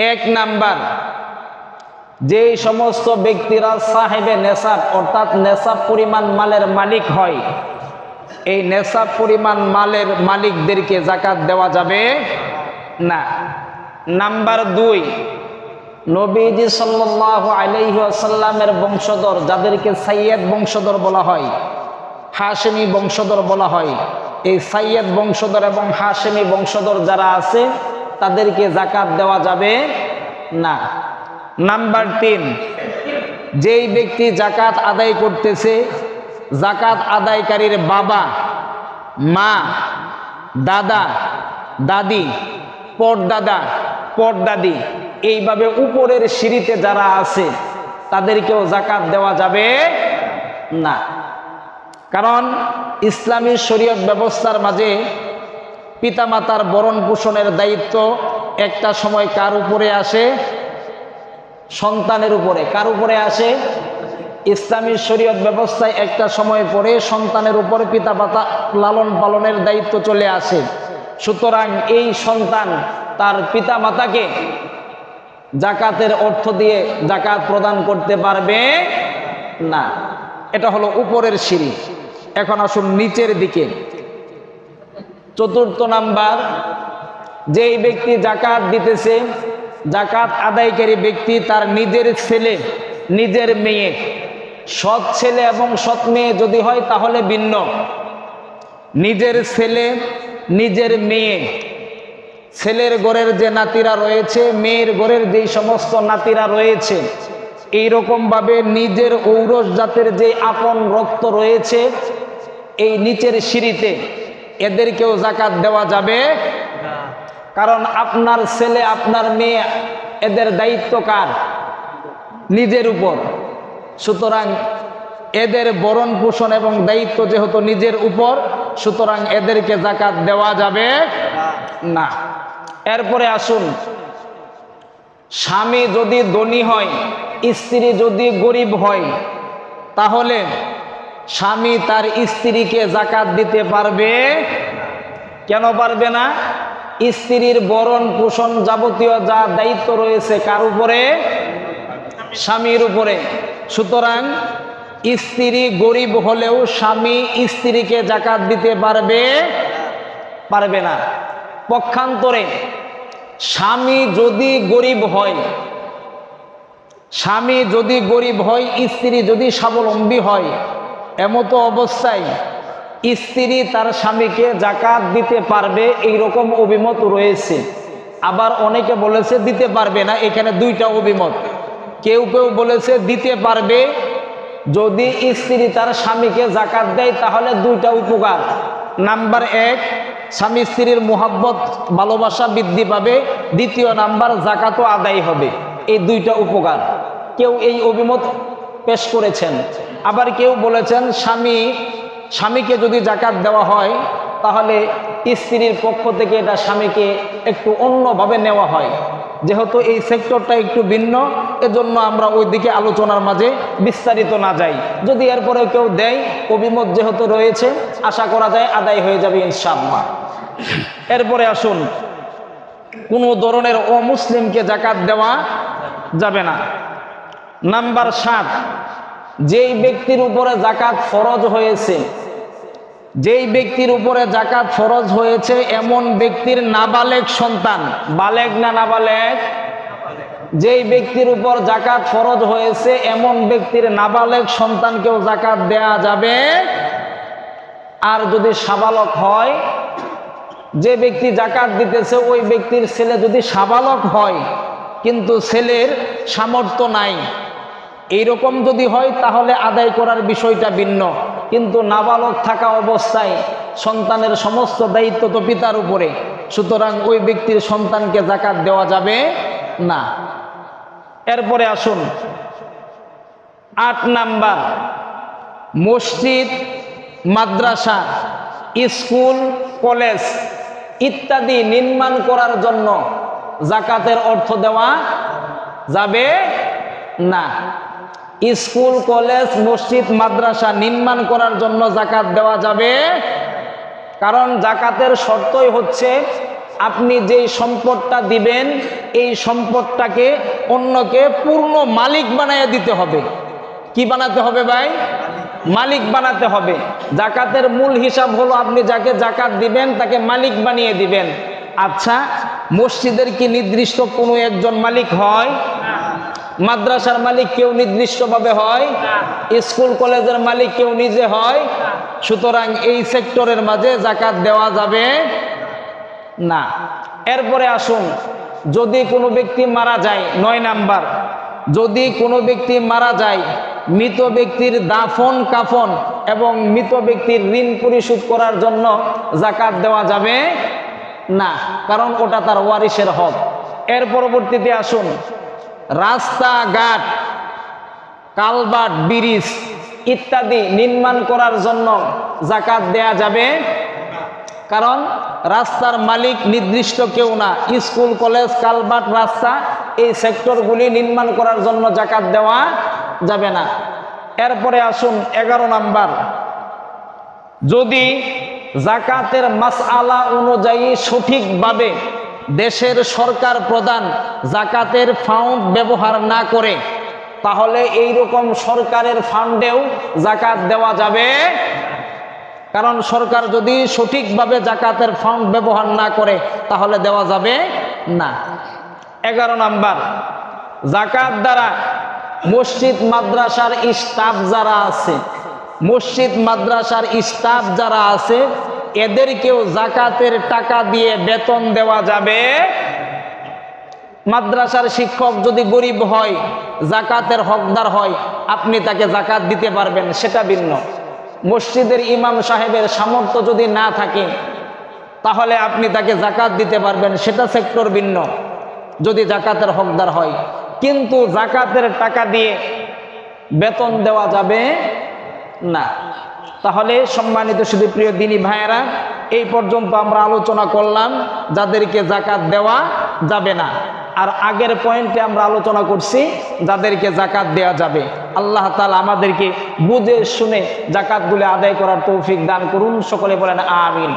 এক নাম্বার, যেই সমস্ত ব্যক্তিরা সাহেবে নেশাব অর্থাৎ নেশাব পরিমাণ মালের মালিক হয়, এই নেশাব পরিমাণ মালের মালিকদেরকে যাকাত দেওয়া যাবে না। নাম্বার 2, নবীজি সাল্লাল্লাহু আলাইহি ওয়াসাল্লামের বংশধর যাদেরকে সাইয়্যেদ বংশধর বলা হয়, হাশেমি বংশধর বলা হয়, এই সাইয়্যেদ বংশধর এবং হাশেমি বংশধর যারা আছে তাদেরকে যাকাত দেওয়া যাবে না। নাম্বার 3, যেই ব্যক্তি যাকাত আদায় করতেছে, যাকাত আদায়কারীর বাবা, মা, দাদা, দাদি, পরদাদা, পরদাদি, এইভাবে উপরের সিঁড়িতে যারা আছে তাদেরকেও যাকাত দেওয়া যাবে না। কারণ ইসলামী শরীয়ত ব্যবস্থার মাঝে পিতামাতার ভরণ পোষণের দায়িত্ব একটা সময় কার উপরে আসে? সন্তানের উপরে। কার উপরে আসে? ইসলামী শরীয়ত ব্যবস্থায় একটা সময় পরে সন্তানের উপরে পিতামাতা লালন পালনের দায়িত্ব চলে আসে। সুতরাং এই সন্তান তার পিতামাতাকে যাকাতের অর্থ দিয়ে যাকাত প্রদান করতে পারবে না। এটা হলো উপরের সিঁড়ি। এখন আসুন নিচের দিকে। চতুর্থ নাম্বার, যেই ব্যক্তি যাকাত দিতেছে, যাকাত আদায়কারী ব্যক্তি তার নিজের ছেলে, নিজের মেয়ে, সৎ ছেলে এবং সৎ মেয়ে যদি হয় তাহলে ভিন্ন। নিজের ছেলে, নিজের মেয়ে, ছেলের ঘরের যে নাতিরা রয়েছে, মেয়ের ঘরের যেই সমস্ত নাতিরা রয়েছে, এইরকম ভাবে নিজের ঔরস জাতের যে আপন রক্ত রয়েছে এই নিচের সিঁড়িতে, এদেরকেও যাকাত দেওয়া যাবে। কারণ আপনার ছেলে, আপনার মেয়ে, এদের দায়িত্ব কার? নিজের উপর। সুতরাং এদের ভরণ পোষণ এবং দায়িত্ব যেহেতু নিজের উপর, সুতরাং এদেরকে যাকাত দেওয়া যাবে না। এরপরে আসুন, স্বামী যদি ধনী হয়, স্ত্রী যদি গরিব হয়, তাহলে স্বামী তার স্ত্রীকে যাকাত দিতে পারবে? কেন পারবে না? স্ত্রীর ভরণ পোষণ যাবতীয় যা দায়িত্ব রয়েছে কার উপরে? স্বামীর উপরে। সুতরাং স্ত্রী গরিব হলেও স্বামী স্ত্রীকে যাকাত দিতে পারবে? পারবে না। পক্ষান্তরে স্বামী যদি গরিব হয়, স্বামী যদি গরিব হয়, স্ত্রী যদি স্বাবলম্বী হয়, এমতো অবস্থায় স্ত্রী তার স্বামীকে যাকাত দিতে পারবে, এইরকম অভিমত রয়েছে। আবার অনেকে বলেছে দিতে পারবে না। এখানে দুইটা অভিমত। কেউ কেউ বলেছে দিতে পারবে, যদি স্ত্রী তার স্বামীকে যাকাত দেয় তাহলে দুইটা উপকার। নাম্বার 1, স্বামী স্ত্রীর মোহাব্বত ভালোবাসা বৃদ্ধি পাবে। দ্বিতীয় নাম্বার, যাকাতও আদায় হবে। এই দুইটা উপকার কেউ এই অভিমত পেশ করেছেন। আবার কেউ বলেছেন স্বামীকে যদি যাকাত দেওয়া হয় তাহলে স্ত্রীর পক্ষ থেকে এটা স্বামীকে একটু অন্যভাবে নেওয়া হয়। যেহেতু এই সেক্টরটা একটু ভিন্ন, এজন্য আমরা ওই দিকে আলোচনার মাঝে বিস্তারিত না যাই। যদি এরপরে কেউ দেয়, অভিমত যেহেতু রয়েছে, আশা করা যায় আদায় হয়ে যাবে ইনশাআল্লাহ। এরপরে আসুন, কোনো ধরনের অমুসলিমকে যাকাত দেওয়া যাবে না। নাম্বার 7, যেই ব্যক্তির উপরে যাকাত ফরজ হয়েছে, যেই ব্যক্তির উপরে যাকাত ফরজ হয়েছে এমন ব্যক্তির নাবালেগ সন্তান, বালেগ না নাবালেগ? যেই ব্যক্তির উপর যাকাত ফরজ হয়েছে এমন ব্যক্তির নাবালেগ সন্তানকেও যাকাত দেয়া যাবে। আর যদি সাবালক হয়, যে ব্যক্তি যাকাত দিতেছে ওই ব্যক্তির ছেলে যদি সাবালক হয় কিন্তু ছেলের সামর্থ্য নাই, এইরকম যদি হয় তাহলে আদায় করার বিষয়টা ভিন্ন। কিন্তু নাবালক থাকা অবস্থায় সন্তানের সমস্ত দায়িত্ব তো পিতার উপরে, সুতরাং ওই ব্যক্তির সন্তানকে যাকাত দেওয়া যাবে না। এরপরে আসুন 8 নাম্বার, মসজিদ, মাদ্রাসা, স্কুল, কলেজ ইত্যাদি নির্মাণ করার জন্য যাকাতের অর্থ দেওয়া যাবে না। স্কুল, কলেজ, মসজিদ, মাদ্রাসা নির্মাণ করার জন্য যাকাত দেওয়া যাবে। কারণ যাকাতের শর্তই হচ্ছে আপনি যেই সম্পদটা দিবেন এই সম্পদটাকে অন্যকে পূর্ণ মালিক বানাইয়া দিতে হবে। কি বানাতে হবে ভাই? মালিক বানাতে হবে। জাকাতের মূল হিসাব হলো আপনি যাকে জাকাত দিবেন তাকে মালিক বানিয়ে দিবেন। আচ্ছা, মসজিদের কি নির্দিষ্ট কোনো একজন মালিক হয়? মাদ্রাসার মালিক কেউ নির্দিষ্টভাবে হয়? স্কুল কলেজের মালিক কেউ নিজে হয়? সুতরাং এই সেক্টরের মাঝে জাকাত দেওয়া যাবে না। এরপরে আসুন, যদি কোনো ব্যক্তি মারা যায়, 9 নাম্বার, যদি কোনো ব্যক্তি মারা যায়, মৃত ব্যক্তির দাফন কাফন এবং মৃত ব্যক্তির ঋণ পরিশোধ করার জন্য জাকাত দেওয়া যাবে না, কারণ ওটা তার ওয়ারিসের হক। এর পরবর্তীতে আসুন, রাস্তাঘাট, কালভার্ট, ব্রিজ ইত্যাদি নির্মাণ করার জন্য জাকাত দেয়া যাবে, কারণ রাস্তার মালিক নির্দিষ্ট কেউ না। স্কুল কলেজ কালভার্ট রাস্তা এই সেক্টরগুলি নির্মাণ করার জন্য জাকাত দেওয়া যাবে না। এরপরে আসুন 11 নাম্বার, যদি জাকাতের মাসআলা অনুযায়ী সঠিকভাবে দেশের সরকার প্রধান জাকাতের ফান্ড ব্যবহার না করে, তাহলে এই রকম সরকারের ফান্ডেও জাকাত দেওয়া যাবে, কারণ সরকার যদি সঠিকভাবে জাকাতের ফান্ড ব্যবহার না করে তাহলে দেওয়া যাবে না। 11 নাম্বার, জাকাত দ্বারা মসজিদ মাদ্রাসার স্টাফ যারা আছে, মসজিদ মাদ্রাসার স্টাফ যারা আছে এদেরকেও জাকাতের টাকা দিয়ে বেতন দেওয়া যাবে। মাদ্রাসার শিক্ষক যদি গরিব হয়, জাকাতের হকদার হয়, আপনি তাকে জাকাত দিতে পারবেন, সেটা ভিন্ন। মসজিদের ইমাম সাহেবের সামর্থ্য যদি না থাকে তাহলে আপনি তাকে জাকাত দিতে পারবেন, সেটা সেক্টর ভিন্ন, যদি জাকাতের হকদার হয়। কিন্তু জাকাতের টাকা দিয়ে বেতন দেওয়া যাবে না। তাহলে সম্মানিত শুধু প্রিয় দিনী ভাইয়েরা, এই পর্যন্ত আমরা আলোচনা করলাম যাদেরকে জাকাত দেওয়া যাবে না, আর আগের পয়েন্টে আমরা আলোচনা করছি যাদেরকে জাকাত দেওয়া যাবে। আল্লাহ তাআলা আমাদেরকে বুঝে শুনে জাকাতগুলো আদায় করার তৌফিক দান করুন। সকলে বলেন আমিন।